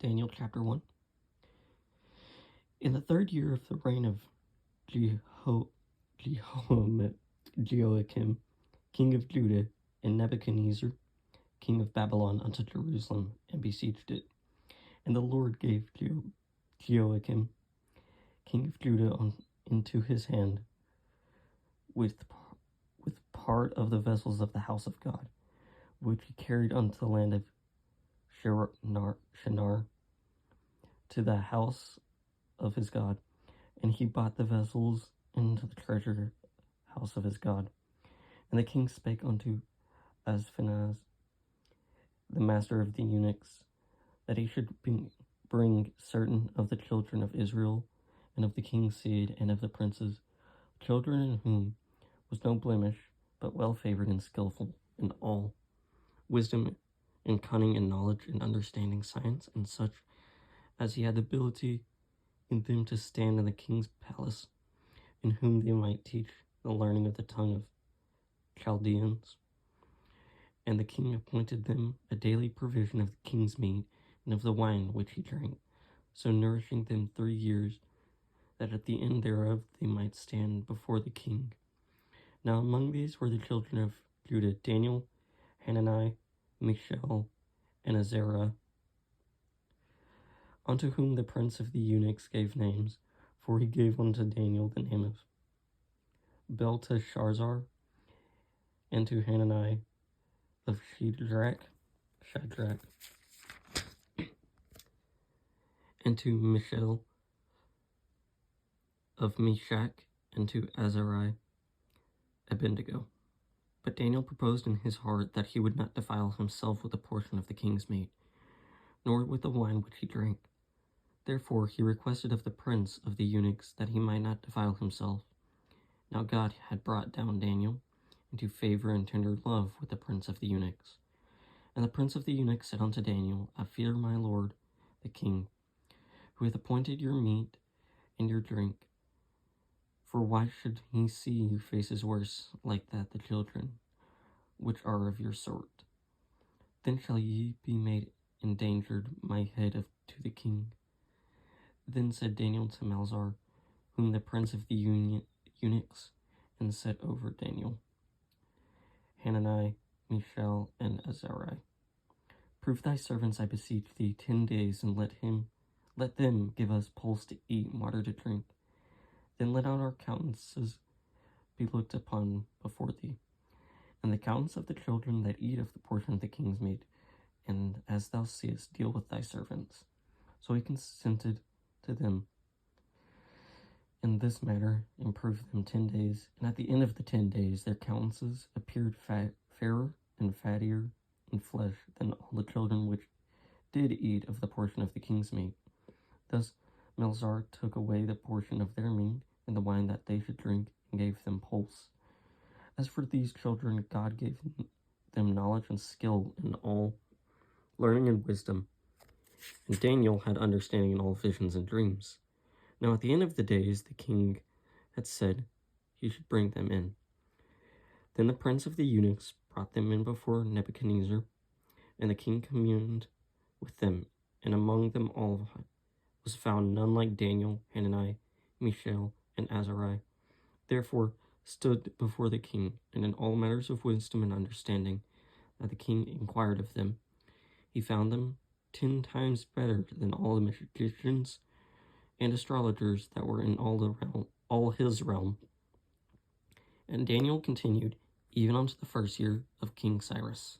Daniel chapter 1. In the 3rd year of the reign of Jehoiakim, king of Judah, and Nebuchadnezzar, king of Babylon, unto Jerusalem, and besieged it. And the Lord gave Jehoiakim, king of Judah, into his hand with part of the vessels of the house of God, which he carried unto the land of Shinar, to the house of his God. And he brought the vessels into the treasure house of his God. And the king spake unto Ashpenaz, the master of the eunuchs, that he should bring certain of the children of Israel, and of the king's seed, and of the princes, children in whom was no blemish, but well favored and skillful in all wisdom and cunning and knowledge and understanding science, and such as he had ability in them to stand in the king's palace, in whom they might teach the learning of the tongue of Chaldeans. And the king appointed them a daily provision of the king's meat and of the wine which he drank, so nourishing them 3 years, that at the end thereof they might stand before the king. Now among these were the children of Judah, Daniel, Hanani, Mishael, and Azariah, unto whom the prince of the eunuchs gave names, for he gave unto Daniel the name of Belteshazzar, and to Hanani of Shadrach, and to Mishael of Meshach, and to Azariah Abednego. But Daniel proposed in his heart that he would not defile himself with a portion of the king's meat, nor with the wine which he drank. Therefore he requested of the prince of the eunuchs that he might not defile himself. Now God had brought down Daniel into favor and tender love with the prince of the eunuchs. And the prince of the eunuchs said unto Daniel, I fear my lord the king, who hath appointed your meat and your drink. For why should he see your faces worse, like that the children which are of your sort? Then shall ye be made endangered my head to the king. Then said Daniel to Melzar, whom the prince of the eunuchs, and set over Daniel, Hanani, Mishael, and Azariah, prove thy servants, I beseech thee, 10 days, and let them give us pulse to eat and water to drink. Then let our countenances be looked upon before thee, and the countenance of the children that eat of the portion of the king's meat, and as thou seest, deal with thy servants. So he consented to them in this matter, and proved them 10 days. And at the end of the 10 days, their countenances appeared fairer and fattier in flesh than all the children which did eat of the portion of the king's meat. Thus Melzar took away the portion of their meat and the wine that they should drink, and gave them pulse. As for these children, God gave them knowledge and skill in all learning and wisdom. And Daniel had understanding in all visions and dreams. Now at the end of the days, the king had said he should bring them in. Then the prince of the eunuchs brought them in before Nebuchadnezzar, and the king communed with them, and among them all was found none like Daniel, Hanani, Mishael, and Azariah. Therefore stood before the king, and in all matters of wisdom and understanding that the king inquired of them, he found them 10 times better than all the magicians and astrologers that were in all his realm. And Daniel continued even unto the 1st year of King Cyrus.